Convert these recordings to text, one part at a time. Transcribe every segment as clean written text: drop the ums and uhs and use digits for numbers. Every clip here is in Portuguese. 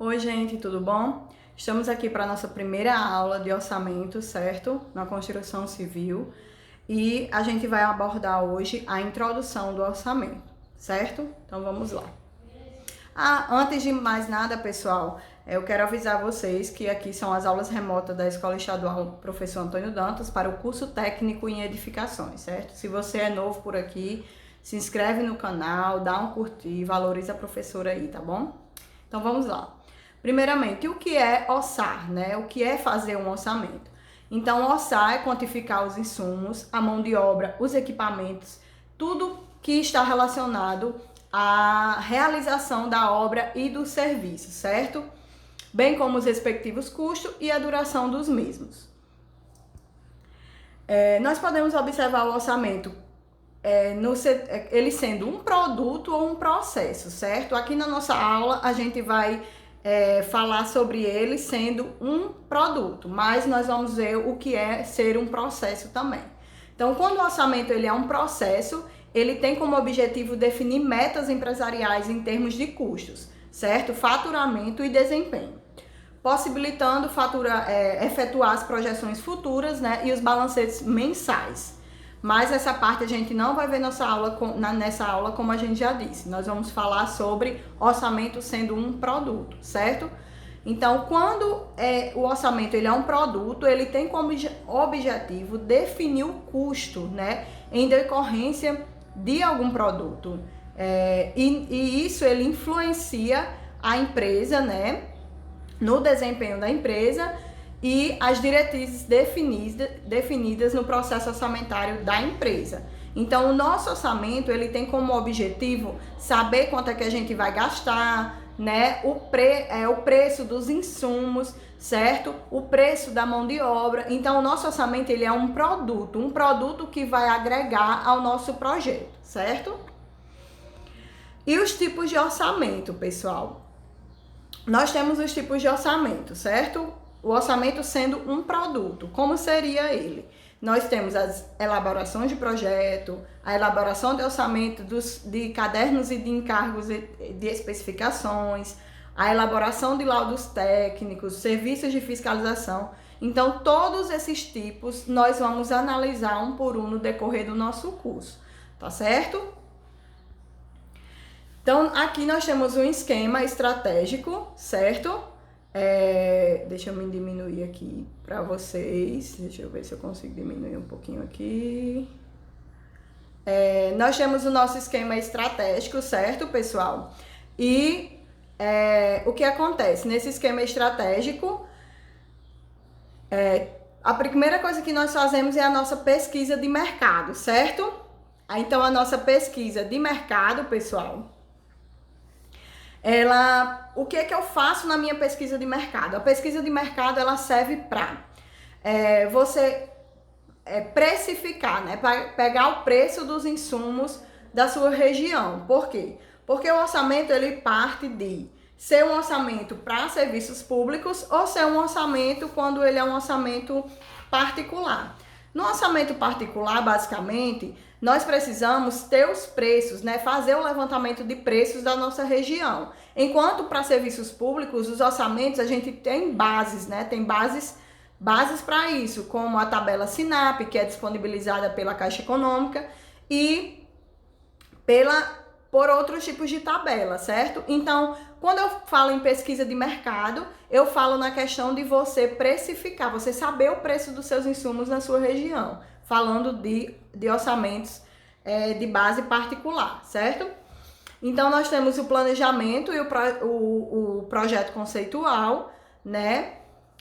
Oi, gente, tudo bom? Estamos aqui para a nossa primeira aula de orçamento, certo? Na construção civil. E a gente vai abordar hoje a introdução do orçamento, certo? Então vamos lá. Antes de mais nada, pessoal, eu quero avisar vocês que aqui são as aulas remotas da Escola Estadual Professor Antônio Dantas para o curso técnico em edificações, certo? Se você é novo por aqui, se inscreve no canal, dá um curtir, valoriza a professora aí, tá bom? Então vamos lá. Primeiramente, o que é orçar, né? O que é fazer um orçamento? Então, orçar é quantificar os insumos, a mão de obra, os equipamentos, tudo que está relacionado à realização da obra e do serviço, certo? Bem como os respectivos custos e a duração dos mesmos. Nós podemos observar o orçamento ele sendo um produto ou um processo, certo? Aqui na nossa aula a gente vai falar sobre ele sendo um produto, mas nós vamos ver o que é ser um processo também. Então, quando o orçamento ele é um processo, ele tem como objetivo definir metas empresariais em termos de custos, certo? Faturamento e desempenho, possibilitando efetuar as projeções futuras, né, e os balancetes mensais. Mas essa parte a gente não vai ver nessa aula, como a gente já disse. Nós vamos falar sobre orçamento sendo um produto, certo? Então, quando o orçamento ele é um produto, ele tem como objetivo definir o custo, né, em decorrência de algum produto. E isso ele influencia a empresa, né, no desempenho da empresa e as diretrizes definidas no processo orçamentário da empresa. Então, o nosso orçamento ele tem como objetivo saber quanto é que a gente vai gastar, né? O preço dos insumos, certo? O preço da mão de obra. Então, o nosso orçamento ele é um produto que vai agregar ao nosso projeto, certo? E os tipos de orçamento, pessoal? Nós temos os tipos de orçamento, certo? O orçamento sendo um produto, como seria ele? Nós temos as elaborações de projeto, a elaboração de orçamento de cadernos e de encargos de especificações, a elaboração de laudos técnicos, serviços de fiscalização. Então, todos esses tipos nós vamos analisar um por um no decorrer do nosso curso, tá certo? Então, aqui nós temos um esquema estratégico, certo? Deixa eu me diminuir aqui para vocês. Deixa eu ver se eu consigo diminuir um pouquinho aqui. Nós temos o nosso esquema estratégico, certo, pessoal? E o que acontece? Nesse esquema estratégico, a primeira coisa que nós fazemos é a nossa pesquisa de mercado, certo? Então, a nossa pesquisa de mercado, pessoal, o que é que eu faço na minha pesquisa de mercado? A pesquisa de mercado ela serve para você precificar, né? Para pegar o preço dos insumos da sua região. Por quê? Porque o orçamento ele parte de ser um orçamento para serviços públicos ou ser um orçamento quando ele é um orçamento particular. No orçamento particular, basicamente, nós precisamos ter os preços, né? Fazer o levantamento de preços da nossa região. Enquanto para serviços públicos, os orçamentos, a gente tem bases, né? Tem bases para isso, como a tabela SINAP, que é disponibilizada pela Caixa Econômica, e por outros tipos de tabela, certo? Então, quando eu falo em pesquisa de mercado, eu falo na questão de você precificar, você saber o preço dos seus insumos na sua região, falando de orçamentos de base particular, certo? Então, nós temos o planejamento e o projeto conceitual, né?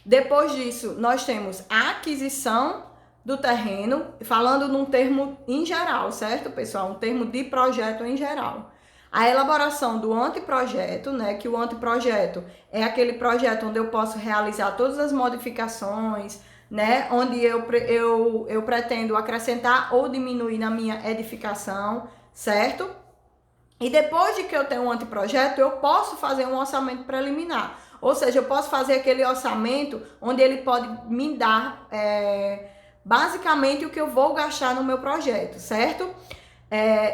Depois disso, nós temos a aquisição do terreno, falando num termo em geral, certo, pessoal? Um termo de projeto em geral. A elaboração do anteprojeto, né? Que o anteprojeto é aquele projeto onde eu posso realizar todas as modificações, né? Onde eu pretendo acrescentar ou diminuir na minha edificação, certo? E depois de que eu tenho um anteprojeto, eu posso fazer um orçamento preliminar. Ou seja, eu posso fazer aquele orçamento onde ele pode me dar basicamente o que eu vou gastar no meu projeto, certo?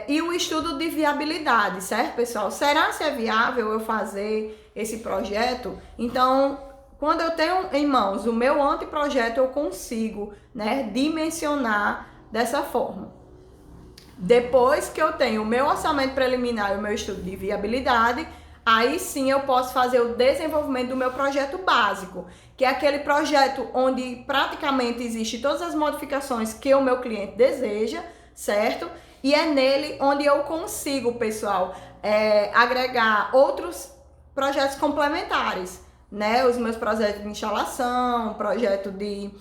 E o estudo de viabilidade, certo, pessoal? Será se é viável eu fazer esse projeto? Então, quando eu tenho em mãos o meu anteprojeto, eu consigo, né, dimensionar dessa forma. Depois que eu tenho o meu orçamento preliminar e o meu estudo de viabilidade, aí sim eu posso fazer o desenvolvimento do meu projeto básico, que é aquele projeto onde praticamente existem todas as modificações que o meu cliente deseja, certo? E é nele onde eu consigo, pessoal, agregar outros projetos complementares, né? Os meus projetos de instalação, projeto de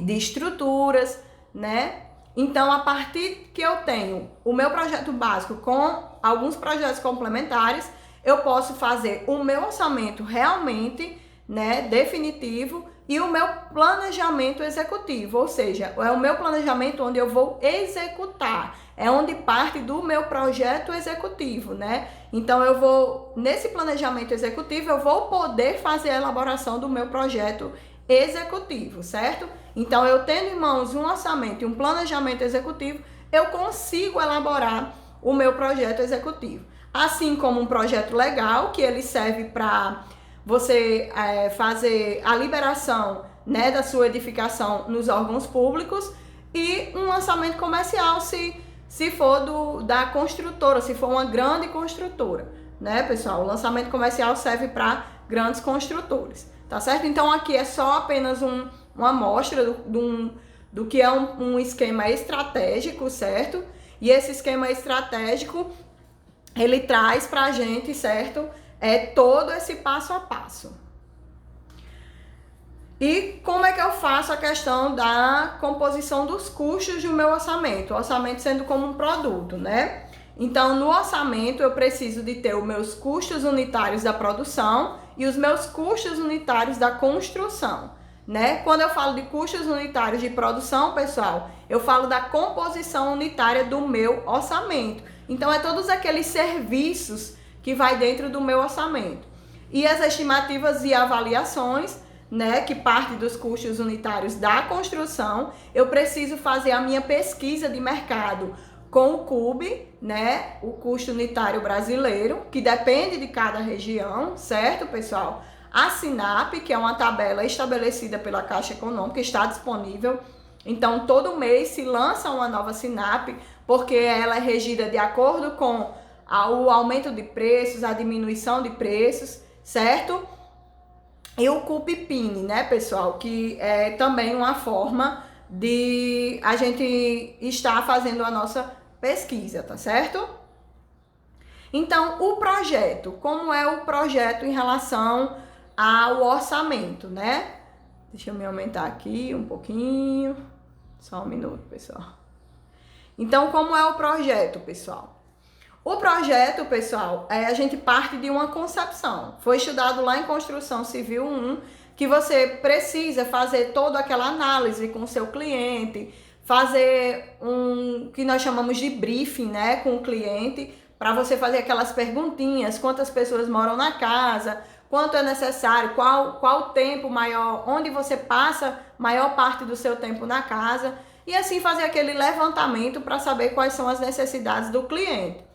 estruturas, né? Então, a partir que eu tenho o meu projeto básico com alguns projetos complementares, eu posso fazer o meu orçamento realmente, né, definitivo e o meu planejamento executivo, ou seja, é o meu planejamento onde eu vou executar, é onde parte do meu projeto executivo, né? Então, nesse planejamento executivo, eu vou poder fazer a elaboração do meu projeto executivo, certo? Então, eu tendo em mãos um orçamento e um planejamento executivo, eu consigo elaborar o meu projeto executivo. Assim como um projeto legal, que ele serve para você fazer a liberação, né, da sua edificação nos órgãos públicos, e um orçamento comercial se for da construtora, se for uma grande construtora, né, pessoal? O lançamento comercial serve para grandes construtores, tá certo? Então, aqui é só apenas uma amostra do que é um esquema estratégico, certo? E esse esquema estratégico, ele traz pra gente, certo? Todo esse passo a passo. E como é que eu faço a questão da composição dos custos do meu orçamento? O orçamento sendo como um produto, né? Então, no orçamento, eu preciso de ter os meus custos unitários da produção e os meus custos unitários da construção, né? Quando eu falo de custos unitários de produção, pessoal, eu falo da composição unitária do meu orçamento. Então, é todos aqueles serviços que vai dentro do meu orçamento. E as estimativas e avaliações, né, que parte dos custos unitários da construção, eu preciso fazer a minha pesquisa de mercado com o CUB, né, o custo unitário brasileiro, que depende de cada região, certo, pessoal? A SINAP, que é uma tabela estabelecida pela Caixa Econômica, está disponível. Então, todo mês se lança uma nova SINAP, porque ela é regida de acordo com o aumento de preços, a diminuição de preços, certo? E o CUP-PIN, né, pessoal, que é também uma forma de a gente estar fazendo a nossa pesquisa, tá certo? Então, o projeto, como é o projeto em relação ao orçamento, né? Deixa eu me aumentar aqui um pouquinho, só um minuto, pessoal. Então, como é o projeto, pessoal? O projeto, pessoal, a gente parte de uma concepção. Foi estudado lá em Construção Civil 1, que você precisa fazer toda aquela análise com o seu cliente, fazer que nós chamamos de briefing, né, com o cliente, para você fazer aquelas perguntinhas, quantas pessoas moram na casa, quanto é necessário, qual o tempo maior, onde você passa maior parte do seu tempo na casa, e assim fazer aquele levantamento para saber quais são as necessidades do cliente.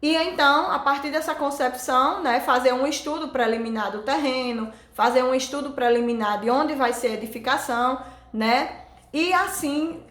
E então, a partir dessa concepção, né, fazer um estudo preliminar do terreno, fazer um estudo preliminar de onde vai ser a edificação, né, e assim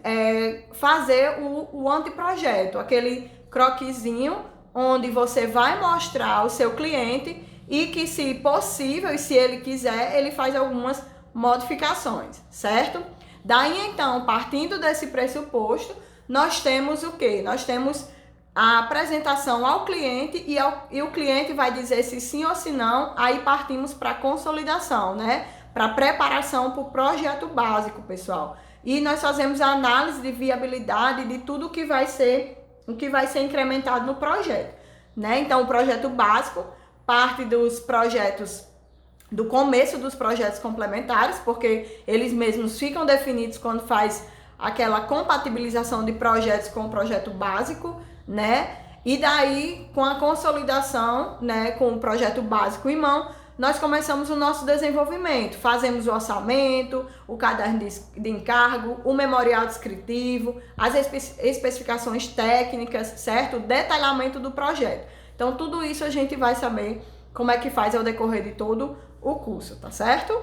fazer o anteprojeto, aquele croquisinho onde você vai mostrar ao seu cliente e que, se possível e se ele quiser, ele faz algumas modificações, certo? Daí, então, partindo desse pressuposto, nós temos o quê? Nós temos a apresentação ao cliente e o cliente vai dizer se sim ou se não, aí partimos para a consolidação, né? Para preparação para o projeto básico, pessoal. E nós fazemos a análise de viabilidade de tudo que vai ser incrementado no projeto, né? Então, o projeto básico parte dos projetos, do começo dos projetos complementares, porque eles mesmos ficam definidos quando faz aquela compatibilização de projetos com o projeto básico, né? E daí, com a consolidação, né, com o projeto básico em mão, nós começamos o nosso desenvolvimento. Fazemos o orçamento, o caderno de encargo, o memorial descritivo, as especificações técnicas, certo? O detalhamento do projeto. Então, tudo isso a gente vai saber como é que faz ao decorrer de todo o curso, tá certo?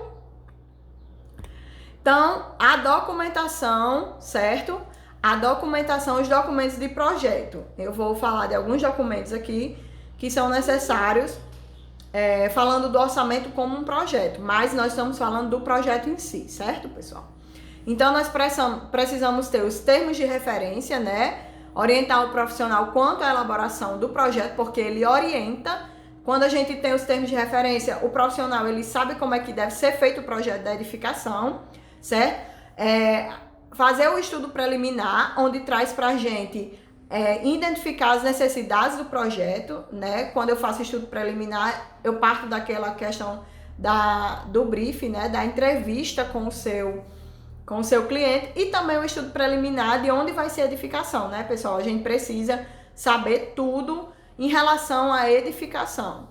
Então, a documentação, certo? A documentação, os documentos de projeto. Eu vou falar de alguns documentos aqui que são necessários, falando do orçamento como um projeto, mas nós estamos falando do projeto em si, certo, pessoal? Então, nós precisamos ter os termos de referência, né? Orientar o profissional quanto à elaboração do projeto, porque ele orienta. Quando a gente tem os termos de referência, o profissional, ele sabe como é que deve ser feito o projeto da edificação, certo? Fazer o estudo preliminar, onde traz pra gente identificar as necessidades do projeto, né? Quando eu faço estudo preliminar, eu parto daquela questão do briefing, né? Da entrevista com o seu cliente, e também o estudo preliminar de onde vai ser a edificação, né, pessoal? A gente precisa saber tudo em relação à edificação.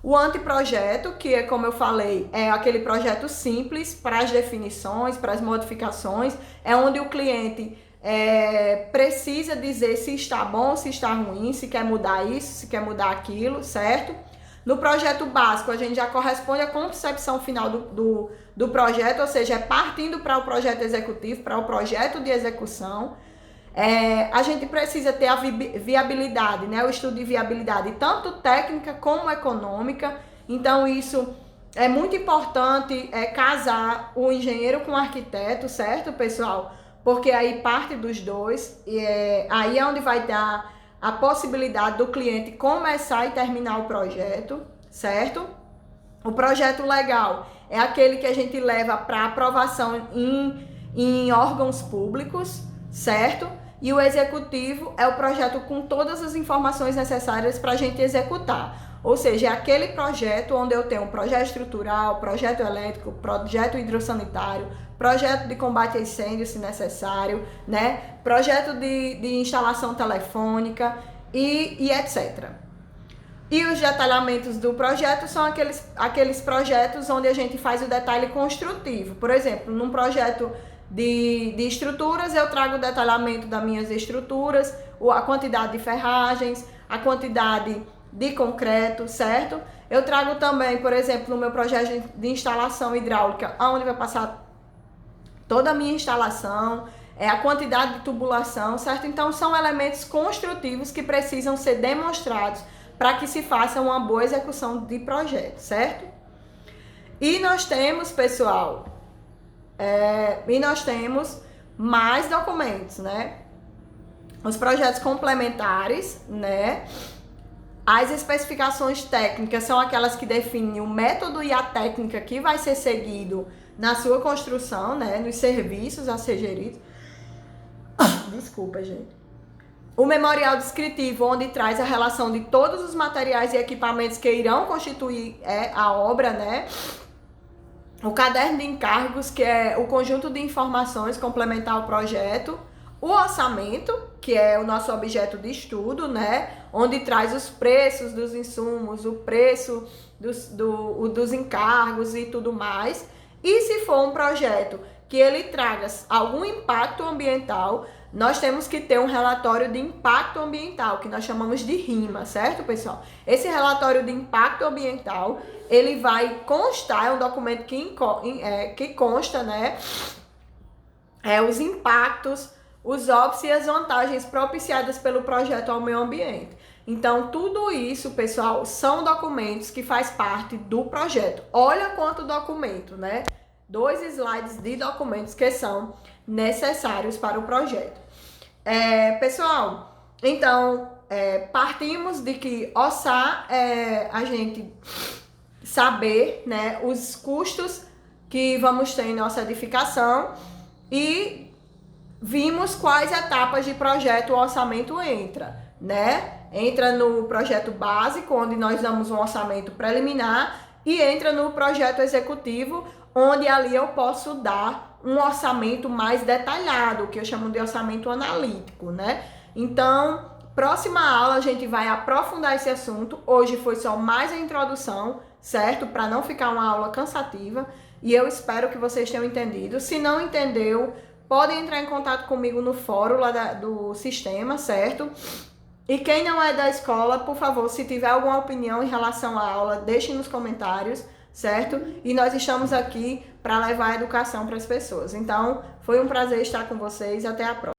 O anteprojeto, que é, como eu falei, é aquele projeto simples para as definições, para as modificações, é onde o cliente precisa dizer se está bom, se está ruim, se quer mudar isso, se quer mudar aquilo, certo? No projeto básico, a gente já corresponde à concepção final do projeto, ou seja, partindo para o projeto executivo, para o projeto de execução. A gente precisa ter a viabilidade, né? O estudo de viabilidade, tanto técnica como econômica. Então, isso é muito importante, casar o engenheiro com o arquiteto, certo, pessoal? Porque aí parte dos dois, aí é onde vai dar a possibilidade do cliente começar e terminar o projeto, certo? O projeto legal é aquele que a gente leva para aprovação em órgãos públicos, certo? E o executivo é o projeto com todas as informações necessárias para a gente executar. Ou seja, é aquele projeto onde eu tenho um projeto estrutural, projeto elétrico, projeto hidrossanitário, projeto de combate a incêndio, se necessário, né? Projeto de instalação telefônica e etc. E os detalhamentos do projeto são aqueles projetos onde a gente faz o detalhe construtivo. Por exemplo, num projeto de estruturas, eu trago o detalhamento das minhas estruturas, a quantidade de ferragens, a quantidade de concreto, certo? Eu trago também, por exemplo, no meu projeto de instalação hidráulica, onde vai passar toda a minha instalação, a quantidade de tubulação, certo? Então, são elementos construtivos que precisam ser demonstrados para que se faça uma boa execução de projeto, certo? E nós temos, pessoal, mais documentos, né? Os projetos complementares, né? As especificações técnicas são aquelas que definem o método e a técnica que vai ser seguido na sua construção, né? Nos serviços a ser geridos. Desculpa, gente. O memorial descritivo, onde traz a relação de todos os materiais e equipamentos que irão constituir a obra, né? O caderno de encargos, que é o conjunto de informações complementar ao projeto. O orçamento, que é o nosso objeto de estudo, né? Onde traz os preços dos insumos, o preço dos encargos e tudo mais. E se for um projeto que ele traga algum impacto ambiental, nós temos que ter um relatório de impacto ambiental, que nós chamamos de RIMA, certo, pessoal? Esse relatório de impacto ambiental, ele vai constar, é um documento que consta, né, os impactos, os óbitos e as vantagens propiciadas pelo projeto ao meio ambiente. Então, tudo isso, pessoal, são documentos que faz parte do projeto. Olha quanto documento, né? 2 slides de documentos que são necessários para o projeto. Pessoal, então, partimos de que orçar a gente saber, né, os custos que vamos ter em nossa edificação e vimos quais etapas de projeto o orçamento entra, né? Entra no projeto básico, onde nós damos um orçamento preliminar, e entra no projeto executivo, onde ali eu posso dar um orçamento mais detalhado, que eu chamo de orçamento analítico, né? Então, próxima aula a gente vai aprofundar esse assunto. Hoje foi só mais a introdução, certo? Para não ficar uma aula cansativa. E eu espero que vocês tenham entendido. Se não entendeu, podem entrar em contato comigo no fórum lá do sistema, certo? E quem não é da escola, por favor, se tiver alguma opinião em relação à aula, deixe nos comentários, certo? E nós estamos aqui para levar a educação para as pessoas. Então, foi um prazer estar com vocês e até a próxima.